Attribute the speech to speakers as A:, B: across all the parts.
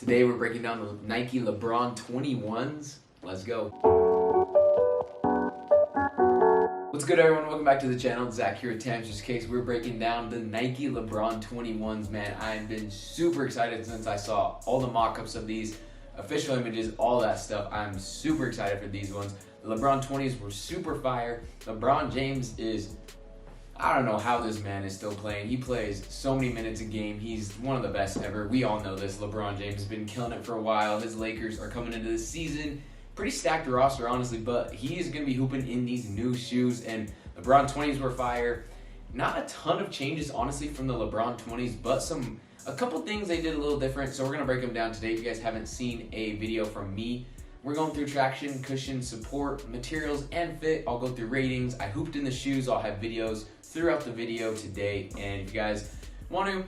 A: Today we're breaking down the Nike Lebron 21s. Let's go. What's good, everyone? Welcome back to the channel. It's Zack here at Tamsters Kicks. We're breaking down the Nike Lebron 21s, man. I've been super excited since I saw all the mock-ups of these, official images, all that stuff. I'm super excited for these ones. The Lebron 20s were super fire. LeBron James is, I don't know how this man is still playing. He plays so many minutes a game. He's one of the best ever. We all know this. LeBron James has been killing it for a while. His Lakers are coming into this season. Pretty stacked roster, honestly, but he is going to be hooping in these new shoes, and LeBron 20s were fire. Not a ton of changes, honestly, from the LeBron 20s, but a couple things they did a little different, so we're going to break them down today. If you guys haven't seen a video from me, we're going through traction, cushion, support, materials, and fit. I'll go through ratings. I hooped in the shoes. I'll have videos throughout the video today, and if you guys want to,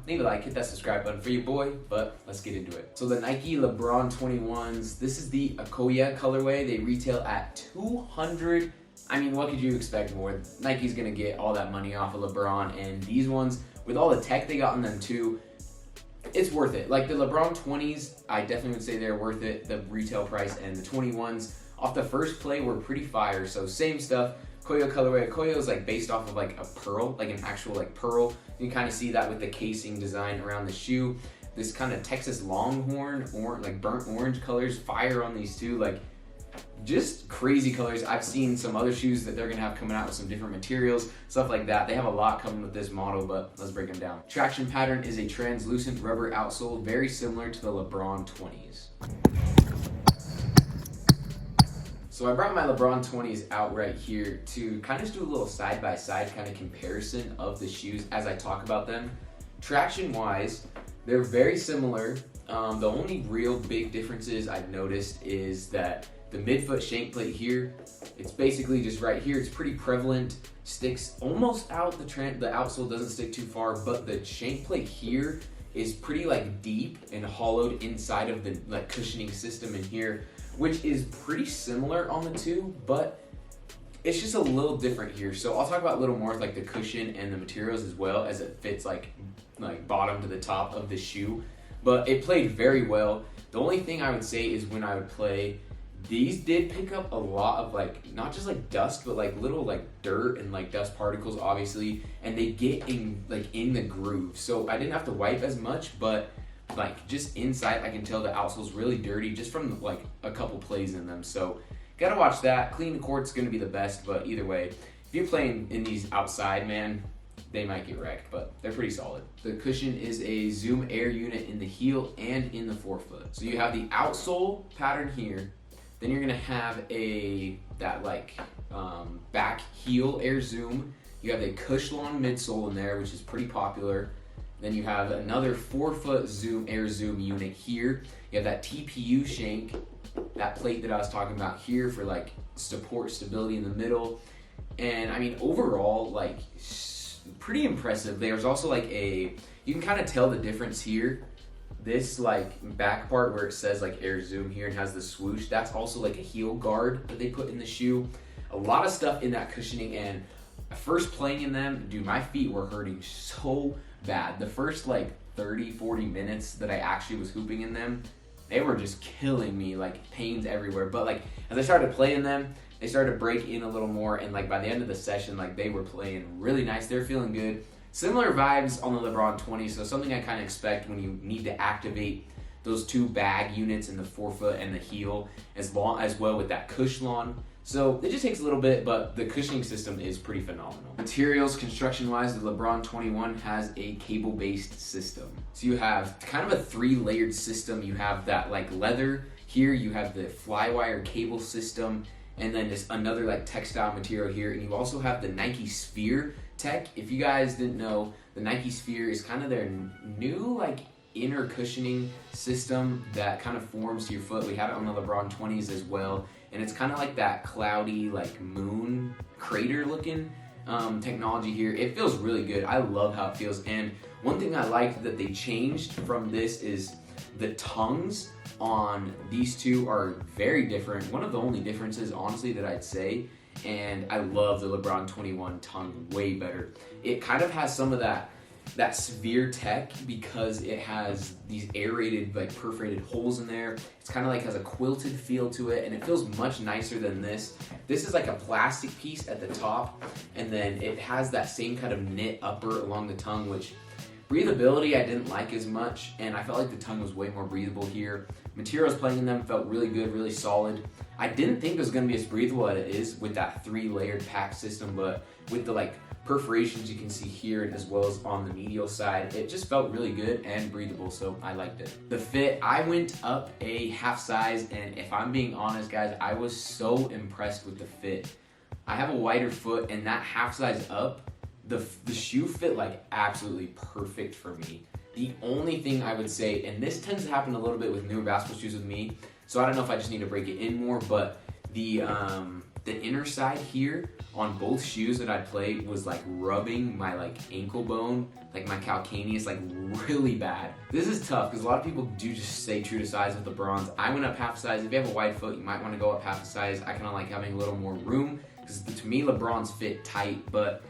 A: leave a like, hit that subscribe button for your boy, but let's get into it. So the Nike Lebron 21s, this is the Akoya colorway. They retail at $200. I mean, what could you expect more? Nike's gonna get all that money off of LeBron, and these ones, with all the tech they got in them too, it's worth it. Like the LeBron 20s, I definitely would say they're worth it, the retail price, and the 21s off the first play were pretty fire. So same stuff. Akoya colorway. Akoya is like based off of like a pearl, like an actual like pearl. You can kind of see that with the casing design around the shoe. This kind of Texas Longhorn, like burnt orange colors, fire on these two, like just crazy colors. I've seen some other shoes that they're gonna have coming out with some different materials, stuff like that. They have a lot coming with this model, but let's break them down. Traction pattern is a translucent rubber outsole, very similar to the LeBron 20s. So I brought my LeBron 20s out right here to kind of just do a little side-by-side kind of comparison of the shoes as I talk about them. Traction-wise, they're very similar. The only real big differences I've noticed is that the midfoot shank plate here, it's basically just right here. It's pretty prevalent, sticks almost out. The outsole doesn't stick too far, but the shank plate here is pretty like deep and hollowed inside of the like cushioning system in here, which is pretty similar on the two, but it's just a little different here. So I'll talk about a little more like the cushion and the materials as well, as it fits like bottom to the top of the shoe. But it played very well. The only thing I would say is when I would play, these did pick up a lot of like, not just like dust, but like little like dirt and like dust particles, obviously, and they get in the groove. So I didn't have to wipe as much, but like just inside I can tell the outsole's really dirty just from like a couple plays in them. So gotta watch that. Clean the court's gonna be the best, but either way, if you're playing in these outside, man, they might get wrecked, but they're pretty solid. The cushion is a Zoom Air unit in the heel and in the forefoot. So you have the outsole pattern here, then you're gonna have back heel Air Zoom. You have a Cushlon midsole in there, which is pretty popular. Then you have another forefoot Air Zoom unit here. You have that TPU shank, that plate that I was talking about here for like support, stability in the middle. And I mean, overall, like pretty impressive. There's also like you can kind of tell the difference here. This like back part where it says like Air Zoom here and has the swoosh, that's also like a heel guard that they put in the shoe. A lot of stuff in that cushioning, and first playing in them, dude, my feet were hurting so bad. The first like 30-40 minutes that I actually was hooping in them, they were just killing me, like pains everywhere. But like as I started playing them, they started to break in a little more, and like by the end of the session, like they were playing really nice. They're feeling good. Similar vibes on the LeBron 20, so something I kind of expect when you need to activate those two bag units in the forefoot and the heel, as well with that Cushlon. So it just takes a little bit, but the cushioning system is pretty phenomenal. Materials, construction-wise, the LeBron 21 has a cable-based system. So you have kind of a 3-layered system. You have that like leather here, you have the Flywire cable system, and then just another like textile material here, and you also have the Nike Sphere tech. If you guys didn't know, the Nike Sphere is kind of their new like inner cushioning system that kind of forms to your foot. We have it on the LeBron 20s as well, and it's kind of like that cloudy like moon crater looking technology here. It feels really good. I love how it feels, and one thing I liked that they changed from this is the tongues on these two are very different. One of the only differences, honestly, that I'd say, and I love the LeBron 21 tongue way better. It kind of has some of that that sphere tech because it has these aerated, like perforated holes in there. It's kind of like has a quilted feel to it, and it feels much nicer than this. This is like a plastic piece at the top, and then it has that same kind of knit upper along the tongue, which breathability I didn't like as much, and I felt like the tongue was way more breathable here. Materials playing in them felt really good, really solid. I didn't think it was going to be as breathable as it is with that 3-layered pack system, but with the like perforations you can see here as well as on the medial side, it just felt really good and breathable, so I liked it. The fit, I went up a half size, and if I'm being honest guys, I was so impressed with the fit. I have a wider foot, and that half size up, the shoe fit like absolutely perfect for me. The only thing I would say, and this tends to happen a little bit with newer basketball shoes with me, so I don't know if I just need to break it in more, but the inner side here on both shoes that I played was like rubbing my like ankle bone, like my calcaneus, like really bad. This is tough because a lot of people do just stay true to size with LeBrons. I went up half a size. If you have a wide foot, you might want to go up half a size. I kind of like having a little more room because to me LeBrons fit tight, but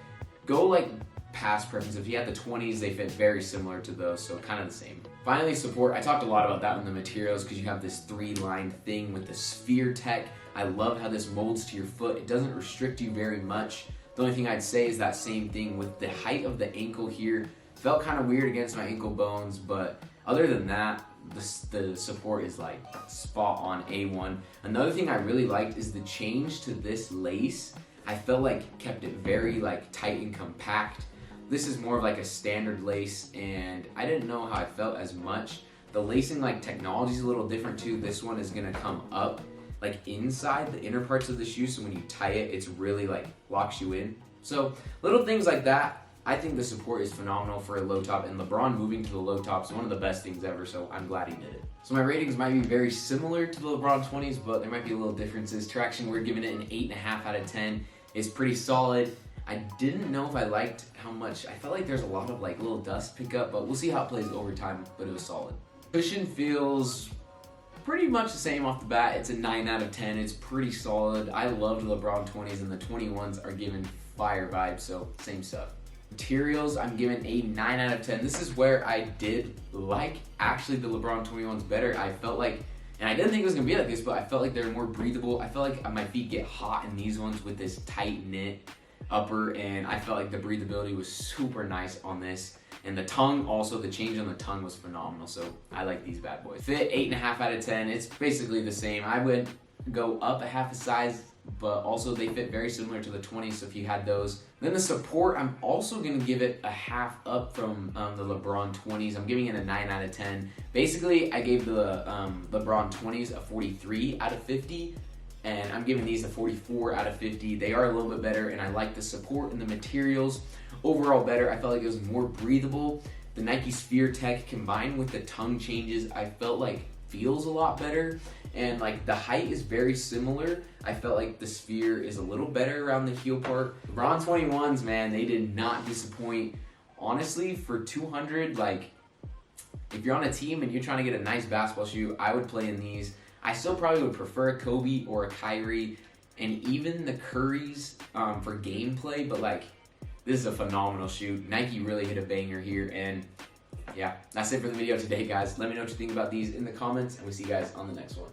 A: go like past preference. If you have the 20s, they fit very similar to those, so kind of the same. Finally, support. I talked a lot about that in the materials because you have this 3-line thing with the sphere tech. I love how this molds to your foot. It doesn't restrict you very much. The only thing I'd say is that same thing with the height of the ankle here. Felt kind of weird against my ankle bones, but other than that, the support is like spot on A1. Another thing I really liked is the change to this lace. I felt like kept it very like tight and compact. This is more of like a standard lace, and I didn't know how I felt as much. The lacing like technology is a little different too. This one is gonna come up like inside the inner parts of the shoe, so when you tie it, it's really like locks you in. So little things like that. I think the support is phenomenal for a low top, and LeBron moving to the low top is one of the best things ever, so I'm glad he did it. So my ratings might be very similar to the LeBron 20s, but there might be a little differences. Traction, we're giving it an 8.5 out of 10. It's pretty solid. I didn't know if I liked how much, I felt like there's a lot of like little dust pickup, but we'll see how it plays over time, but it was solid. Cushion feels pretty much the same off the bat. It's a 9 out of 10. It's pretty solid. I loved the LeBron 20s, and the 21s are giving fire vibes, so same stuff. Materials, I'm giving a 9 out of 10. This is where I did like actually the LeBron 21s better. I felt like, and I didn't think it was gonna be like this, but I felt like they're more breathable. I felt like my feet get hot in these ones with this tight knit upper, and I felt like the breathability was super nice on this. And the tongue also, the change on the tongue was phenomenal, so I like these bad boys. Fit, 8.5 out of 10. It's basically the same. I would go up a half a size, but also they fit very similar to the 20s, so if you had those. Then the support, I'm also gonna give it a half up from the LeBron 20s. I'm giving it a 9 out of 10. Basically, I gave the LeBron 20s a 43 out of 50, and I'm giving these a 44 out of 50. They are a little bit better, and I like the support and the materials. Overall better. I felt like it was more breathable. The Nike Sphere Tech combined with the tongue changes, I felt like feels a lot better. And like the height is very similar. I felt like the Sphere is a little better around the heel part. LeBron 21s, man, they did not disappoint. Honestly, for 200, like if you're on a team and you're trying to get a nice basketball shoe, I would play in these. I still probably would prefer a Kobe or a Kyrie, and even the Currys for gameplay, but like this is a phenomenal shoe. Nike really hit a banger here, and yeah, that's it for the video today, guys. Let me know what you think about these in the comments, and we'll see you guys on the next one.